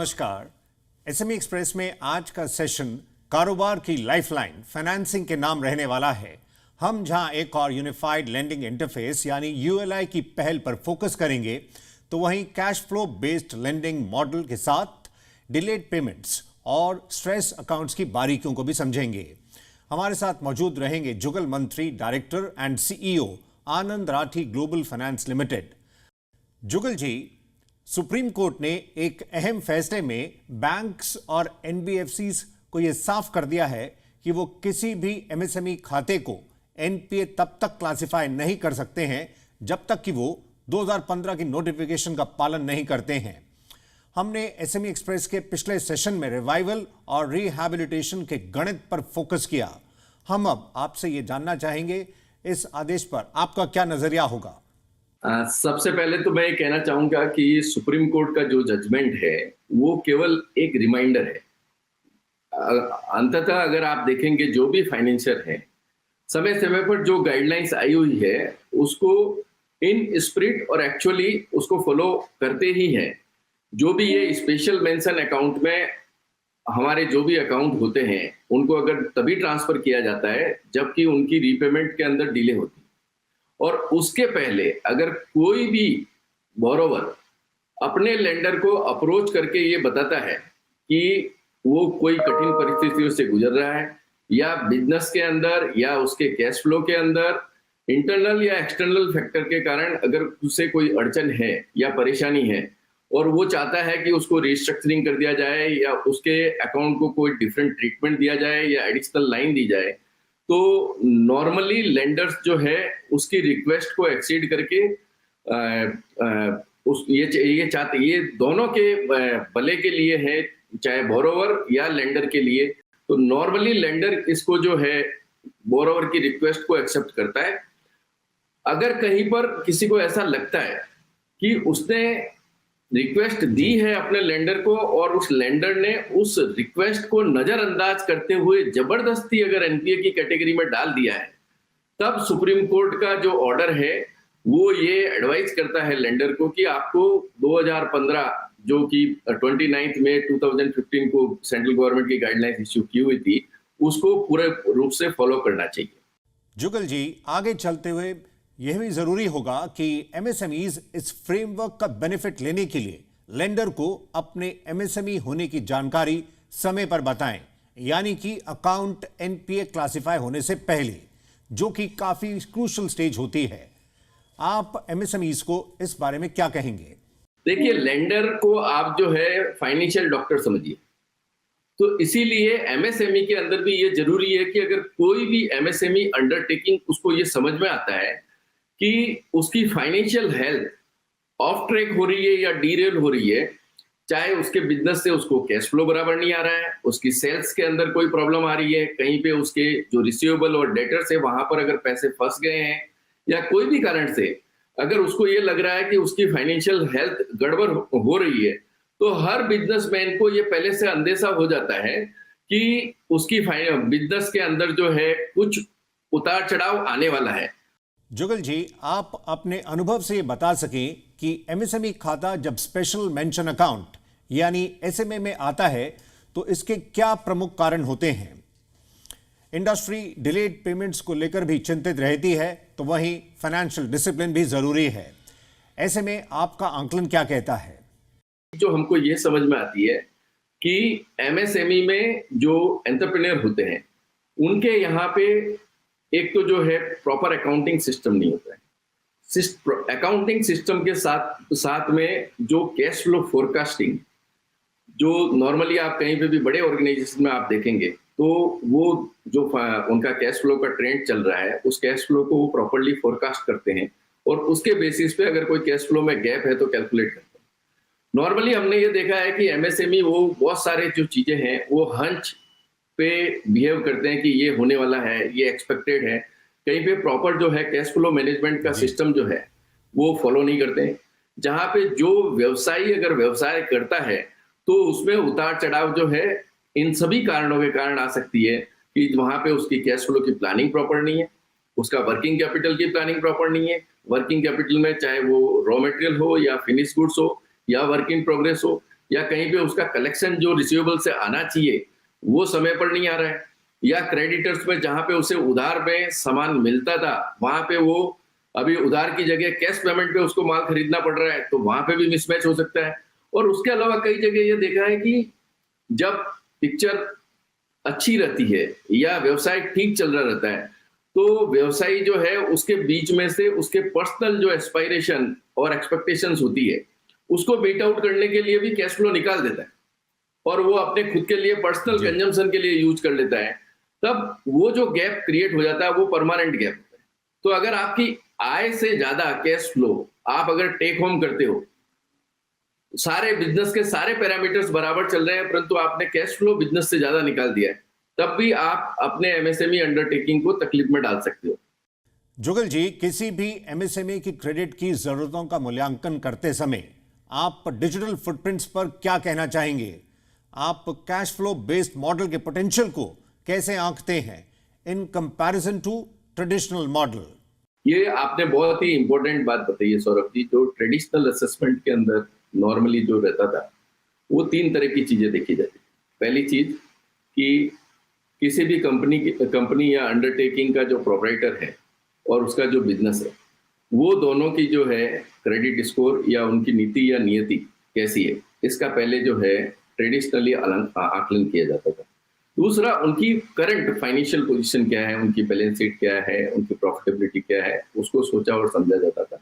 नमस्कार। SME express में आज का सेशन कारोबार की लाइफलाइन फाइनेंसिंग के नाम रहने वाला है। हम जहां एक और यूनिफाइड लेंडिंग इंटरफेस यानी यूएलआई की पहल पर फोकस करेंगे, तो वहीं cash flow based lending model के साथ डिलेड पेमेंट्स और स्ट्रेस अकाउंट्स की बारीकियों को भी समझेंगे। हमारे साथ मौजूद रहेंगे Jugal Mantri, director and CEO Anand Rathi global finance limited. Jugal ji, supreme court ने एक अहम फैसले में बैंक्स और एनबीएफसीज को यह साफ कर दिया है कि वो किसी भी एमएसएमई खाते को एनपीए तब तक क्लासिफाई नहीं कर सकते हैं जब तक कि वो 2015 की नोटिफिकेशन का पालन नहीं करते हैं। हमने एसएमई एक्सप्रेस के पिछले सेशन में रिवाइवल और रिहैबिलिटेशन के गणित पर फोकस किया। हम अब आपसे ये जानना चाहेंगे, इस आदेश पर आपका क्या नजरिया होगा? सबसे पहले तो मैं ये कहना चाहूंगा कि सुप्रीम कोर्ट का जो जजमेंट है वो केवल एक रिमाइंडर है। अंततः अगर आप देखेंगे जो भी फाइनेंशियर है, समय समय पर जो गाइडलाइंस आई हुई है उसको इन स्पिरिट और एक्चुअली उसको फॉलो करते ही हैं। जो भी ये स्पेशल मेंशन अकाउंट में हमारे जो भी अकाउंट होते हैं उनको अगर तभी ट्रांसफर किया जाता है जबकि उनकी रीपेमेंट के अंदर डिले होती है, और उसके पहले अगर कोई भी बोरोवर अपने लेंडर को अप्रोच करके ये बताता है कि वो कोई कठिन परिस्थितियों से गुजर रहा है या बिजनेस के अंदर या उसके कैश फ्लो के अंदर इंटरनल या एक्सटर्नल फैक्टर के कारण अगर उससे कोई अड़चन है या परेशानी है और वो चाहता है कि उसको रिस्ट्रक्चरिंग कर दिया जाए या उसके अकाउंट को कोई डिफरेंट ट्रीटमेंट दिया जाए या एडिशनल लाइन दी जाए, तो नॉर्मली लेंडर्स जो है उसकी रिक्वेस्ट को एक्सीड करके ये चाहते, ये दोनों के भले के लिए है, चाहे बोरोवर या लेंडर के लिए। तो नॉर्मली लेंडर इसको जो है बोरोवर की रिक्वेस्ट को एक्सेप्ट करता है। अगर कहीं पर किसी को ऐसा लगता है कि उसने रिक्वेस्ट दी है अपने लेंडर को और उस लेंडर ने उस रिक्वेस्ट को नजरअंदाज करते हुए जबरदस्ती अगर एनपीए की कैटेगरी में डाल दिया है, तब सुप्रीम कोर्ट का जो ऑर्डर है वो ये एडवाइस करता है लेंडर को कि आपको 2015 जो कि 29 मई 2015 को सेंट्रल गवर्नमेंट की गाइडलाइंस इश्यू की हुई थी उसको पूरे रूप से फॉलो करना चाहिए। जुगल जी, आगे चलते हुए यह भी जरूरी होगा कि एमएसएमईज इस फ्रेमवर्क का बेनिफिट लेने के लिए लेंडर को अपने एमएसएमई होने की जानकारी समय पर बताएं, यानी कि अकाउंट एनपीए क्लासिफाई होने से पहले, जो कि काफी क्रूशियल स्टेज होती है। आप एमएसएमईज को इस बारे में क्या कहेंगे? देखिए, लेंडर को आप जो है फाइनेंशियल डॉक्टर समझिए, तो इसीलिए एमएसएमई के अंदर भी ये जरूरी है कि अगर कोई भी एमएसएमई अंडरटेकिंग उसको ये समझ में आता है कि उसकी फाइनेंशियल हेल्थ ऑफ ट्रैक हो रही है या डीरेल हो रही है, चाहे उसके बिजनेस से उसको कैश फ्लो बराबर नहीं आ रहा है, उसकी सेल्स के अंदर कोई प्रॉब्लम आ रही है, कहीं पे उसके जो रिसीवेबल और डेटर्स है वहां पर अगर पैसे फंस गए हैं या कोई भी कारण से अगर उसको ये लग रहा है कि उसकी फाइनेंशियल हेल्थ गड़बड़ हो रही है, तो हर बिजनेसमैन को ये पहले से अंदेशा हो जाता है कि उसकी बिजनेस के अंदर जो है कुछ उतार चढ़ाव आने वाला है। जुगल जी, आप अपने अनुभव से ये बता सकें कि एमएसएमई खाता जब स्पेशल मेंशन अकाउंट यानी एसएमए में आता है तो इसके क्या प्रमुख कारण होते हैं? इंडस्ट्री डिलेड पेमेंट्स को लेकर भी चिंतित रहती है, तो वहीं फाइनेंशियल डिसिप्लिन भी जरूरी है। ऐसे में आपका आंकलन क्या कहता है? जो हमको ये समझ में आती है कि एमएसएमई में जो एंटरप्रेन्योर होते हैं उनके यहाँ पे एक तो जो है प्रॉपर अकाउंटिंग सिस्टम नहीं होता है। अकाउंटिंग सिस्टम के साथ में जो कैश फ्लो फोरकास्टिंग, जो नॉर्मली आप कहीं पे भी बड़े ऑर्गेनाइजेशन में आप देखेंगे तो वो जो उनका कैश फ्लो का ट्रेंड चल रहा है उस कैश फ्लो को वो प्रॉपरली फोरकास्ट करते हैं और उसके बेसिस पे अगर कोई कैश फ्लो में गैप है तो कैलकुलेट करते हैं। नॉर्मली हमने ये देखा है कि एमएसएमई वो बहुत सारे जो चीजें हैं वो हंच पे बिहेव करते हैं कि ये होने वाला है, ये एक्सपेक्टेड है, कहीं पे प्रॉपर जो है कैश फ्लो मैनेजमेंट का सिस्टम जो है वो फॉलो नहीं करते हैं। जहां पे जो व्यवसायी अगर व्यवसाय करता है तो उसमें उतार चढ़ाव जो है इन सभी कारणों के कारण आ सकती है कि वहां पे उसकी कैश फ्लो की प्लानिंग प्रॉपर नहीं है, उसका वर्किंग कैपिटल की प्लानिंग प्रॉपर नहीं है। वर्किंग कैपिटल में चाहे वो रॉ मटेरियल हो या फिनिश गुड्स हो या वर्क इन प्रोग्रेस हो, या कहीं पे उसका कलेक्शन जो रिसीवेबल से आना चाहिए वो समय पर नहीं आ रहा है, या क्रेडिटर्स में जहां पे उसे उधार में सामान मिलता था वहां पे वो अभी उधार की जगह कैश पेमेंट पे उसको माल खरीदना पड़ रहा है, तो वहां पे भी मिसमैच हो सकता है। और उसके अलावा कई जगह ये देखा है कि जब पिक्चर अच्छी रहती है या व्यवसाय ठीक चल रहा रहता है तो व्यवसायी जो है उसके बीच में से उसके पर्सनल जो एस्पायरेशन और एक्सपेक्टेशंस होती है उसको मीट आउट करने के लिए भी कैश फ्लो निकाल देता है और वो अपने खुद के लिए पर्सनल कंजम्पशन के लिए यूज कर लेता है। तब वो जो गैप क्रिएट हो जाता है वो परमानेंट गैप होता है। तो अगर आपकी आय से ज्यादा कैश फ्लो आप अगर टेक होम करते हो, सारे बिजनेस के सारे पैरामीटर्स बराबर चल रहे हैं परंतु आपने कैश फ्लो बिजनेस से ज्यादा निकाल दिया है, तब भी आप अपने एमएसएमई अंडरटेकिंग को तकलीफ में डाल सकते हो। जुगल जी, किसी भी एमएसएमई की क्रेडिट की जरूरतों का मूल्यांकन करते समय आप डिजिटल फुटप्रिंट्स पर क्या कहना चाहेंगे? आप कैश फ्लो बेस्ड मॉडल के पोटेंशियल को कैसे आंकते हैं in comparison to traditional model? ये आपने बहुत ही इंपॉर्टेंट बात बताई है सौरभ जी। जो ट्रेडिशनल असेसमेंट के अंदर नॉर्मली जो रहता था वो 3 तरह की चीजें देखी जाती थी। पहली चीज कि किसी भी कंपनी या अंडरटेकिंग का जो प्रोपराइटर है और उसका जो बिजनेस है वो दोनों की जो है क्रेडिट स्कोर या उनकी नीति या नियति कैसी है, इसका पहले जो है ट्रेडिशनली आकलन किया जाता था। दूसरा, उनकी करंट फाइनेंशियल पोजीशन क्या है, उनकी बैलेंस शीट क्या है, उनकी प्रॉफिटेबिलिटी क्या है, उसको सोचा और समझा जाता था।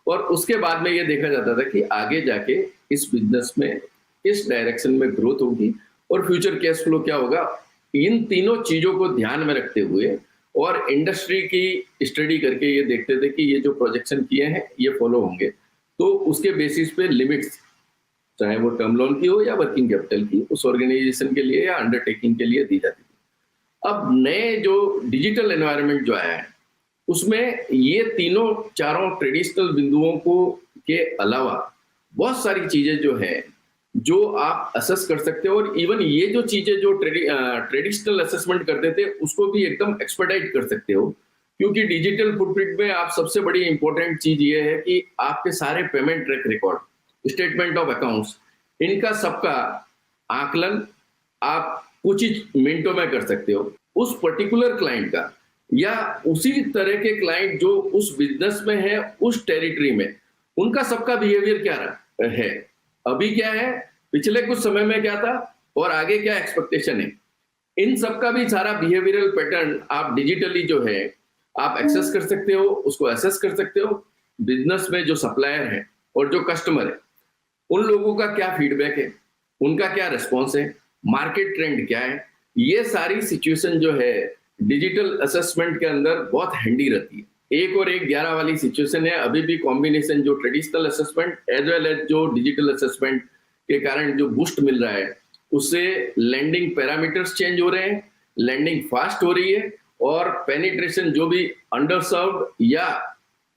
और उसके बाद में ये देखा जाता था कि आगे जाके इस बिजनेस में किस डायरेक्शन में ग्रोथ होगी और फ्यूचर कैश फ्लो क्या होगा। इन तीनों चीजों को ध्यान में रखते हुए और इंडस्ट्री की स्टडी करके ये देखते थे कि ये जो प्रोजेक्शन किए हैं ये फॉलो होंगे, तो उसके बेसिस पे लिमिट्स, चाहे वो टर्म लोन की हो या वर्किंग कैपिटल की, उस ऑर्गेनाइजेशन के लिए या अंडरटेकिंग के लिए दी जाती थी। अब नए जो डिजिटल एनवायरनमेंट जो आया है उसमें ये तीनों चारों ट्रेडिशनल बिंदुओं को के अलावा बहुत सारी चीजें जो है जो आप असेस कर सकते हो। और इवन ये जो चीजें जो ट्रेडिशनल असेसमेंट करते थे उसको भी एकदम एक्सपर्टाइज कर सकते हो, क्योंकि डिजिटल फुटप्रिंट में आप सबसे बड़ी इंपॉर्टेंट चीज ये है कि आपके सारे payment track record, statement of accounts, इनका सबका आकलन आप कुछ ही मिनटों में कर सकते हो। उस पर्टिकुलर क्लाइंट का या उसी तरह के क्लाइंट जो उस बिजनेस में है, उस टेरिटरी में, उनका सबका बिहेवियर क्या रहा है, अभी क्या है, पिछले कुछ समय में क्या था और आगे क्या एक्सपेक्टेशन है, इन सबका भी सारा बिहेवियरल पैटर्न आप डिजिटली जो है आप एक्सेस कर सकते हो, उसको असेस कर सकते हो। बिजनेस में जो सप्लायर है और जो कस्टमर है उन लोगों का क्या फीडबैक है, उनका क्या रिस्पॉन्स है, मार्केट ट्रेंड क्या है, ये सारी सिचुएशन जो है डिजिटल असेसमेंट के अंदर बहुत हैंडी रहती है। 1 और 1 11 वाली सिचुएशन है। अभी भी कॉम्बिनेशन जो traditional assessment as well as जो डिजिटल असेसमेंट के कारण जो बूस्ट मिल रहा है उससे लैंडिंग पैरामीटर्स चेंज हो रहे हैं, लैंडिंग फास्ट हो रही है और पेनिट्रेशन जो भी अंडरसर्व्ड या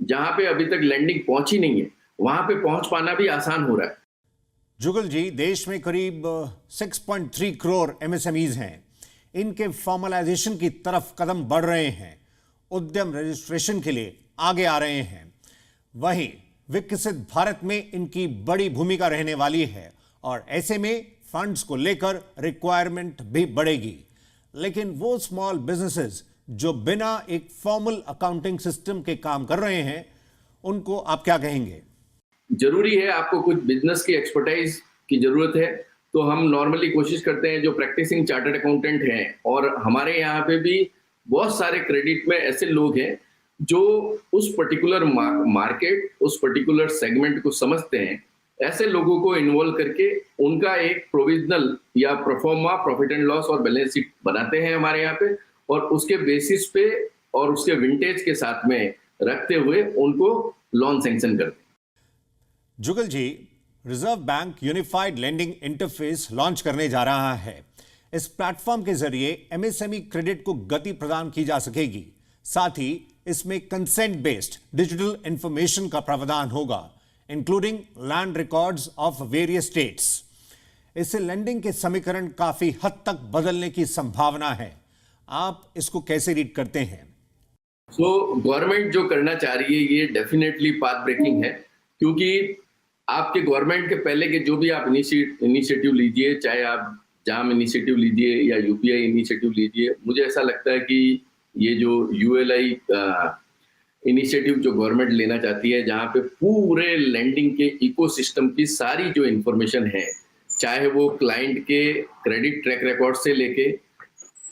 जहां पे अभी तक लैंडिंग पहुंची नहीं है वहां पे पहुंच पाना भी आसान हो रहा है। जुगल जी, देश में करीब 6.3 करोड़ एमएसएमईज हैं। इनके फॉर्मलाइजेशन की तरफ कदम बढ़ रहे हैं, उद्यम रजिस्ट्रेशन के लिए आगे आ रहे हैं। वहीं विकसित भारत में इनकी बड़ी भूमिका रहने वाली है और ऐसे में फंड्स को लेकर रिक्वायरमेंट भी बढ़ेगी। लेकिन वो स्मॉल बिजनेसेस जो बिना एक फॉर्मल अकाउंटिंग सिस्टम के काम कर रहे हैं, उनको आप क्या कहेंगे? जरूरी है, आपको कुछ बिजनेस की एक्सपर्टाइज की जरूरत है, तो हम नॉर्मली कोशिश करते हैं जो प्रैक्टिसिंग चार्टर्ड अकाउंटेंट हैं, और हमारे यहाँ पे भी बहुत सारे क्रेडिट में ऐसे लोग हैं जो उस पर्टिकुलर मार्केट, उस पर्टिकुलर सेगमेंट को समझते हैं। ऐसे लोगों को इन्वॉल्व करके उनका एक प्रोविजनल या प्रोफॉर्मा प्रॉफिट एंड लॉस और बैलेंस शीट बनाते हैं हमारे यहाँ पे, और उसके बेसिस पे और उसके विंटेज के साथ में रखते हुए उनको लोन सैंक्शन करते हैं। Jugal ji, reserve bank unified lending interface launch करने जा रहा है। इस प्लेटफॉर्म के जरिए एमएसएमई क्रेडिट को गति प्रदान की जा सकेगी। साथ ही इसमें कंसेंट बेस्ड डिजिटल इंफॉर्मेशन का प्रावधान होगा, including land records of various states. इससे लेंडिंग के समीकरण काफी हद तक बदलने की संभावना है। आप इसको कैसे रीड करते हैं? गवर्नमेंट जो करना चाह रही है ये डेफिनेटली पाथ ब्रेकिंग है, क्योंकि आपके गवर्नमेंट के पहले के जो भी आप इनिशिएटिव लीजिए, चाहे आप जाम इनिशिएटिव लीजिए या यूपीआई इनिशिएटिव लीजिए, मुझे ऐसा लगता है कि ये जो यूएलआई इनिशिएटिव जो गवर्नमेंट लेना चाहती है, जहाँ पे पूरे लैंडिंग के इकोसिस्टम की सारी जो इंफॉर्मेशन है, चाहे वो क्लाइंट के क्रेडिट ट्रैक रिकॉर्ड से लेके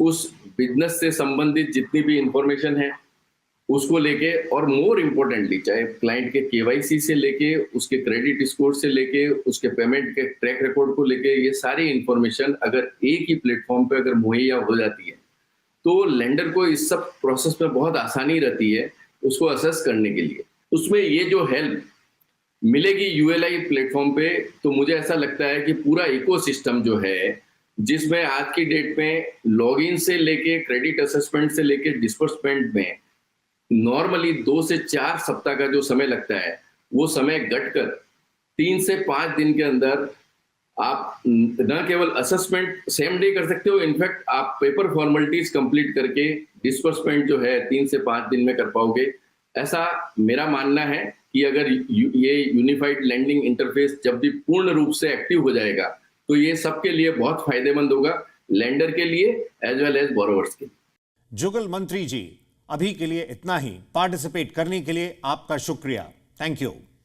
उस बिजनेस से संबंधित जितनी भी इंफॉर्मेशन है उसको लेके, और मोर इम्पोर्टेंटली चाहे क्लाइंट के केवाईसी से लेके उसके क्रेडिट स्कोर से लेके उसके पेमेंट के ट्रैक रिकॉर्ड को लेके, ये सारी इंफॉर्मेशन अगर एक ही प्लेटफॉर्म पे अगर मुहैया हो जाती है तो लेंडर को इस सब प्रोसेस में बहुत आसानी रहती है उसको असेस करने के लिए। उसमें ये जो हेल्प मिलेगी यूएलआई प्लेटफॉर्म पे, तो मुझे ऐसा लगता है कि पूरा इकोसिस्टम जो है, जिसमें आज की डेट में लॉगिन से लेके क्रेडिट असेसमेंट से लेके डिस्बर्समेंट में नॉर्मली 2 से 4 सप्ताह का जो समय लगता है, वो समय घटकर 3 से 5 दिन के अंदर आप न केवल असेसमेंट सेम डे कर सकते हो, इनफैक्ट आप पेपर फॉर्मेलिटीज कंप्लीट करके डिस्बर्समेंट जो है 3 से 5 दिन में कर पाओगे। ऐसा मेरा मानना है कि अगर ये यूनिफाइड लैंडिंग इंटरफेस जब भी पूर्ण रूप से एक्टिव हो जाएगा तो ये सबके लिए बहुत फायदेमंद होगा, लेंडर के लिए एज वेल एज बोरोवर्स के लिए। जुगल मंत्री जी, अभी के लिए इतना ही। पार्टिसिपेट करने के लिए आपका शुक्रिया। Thank you.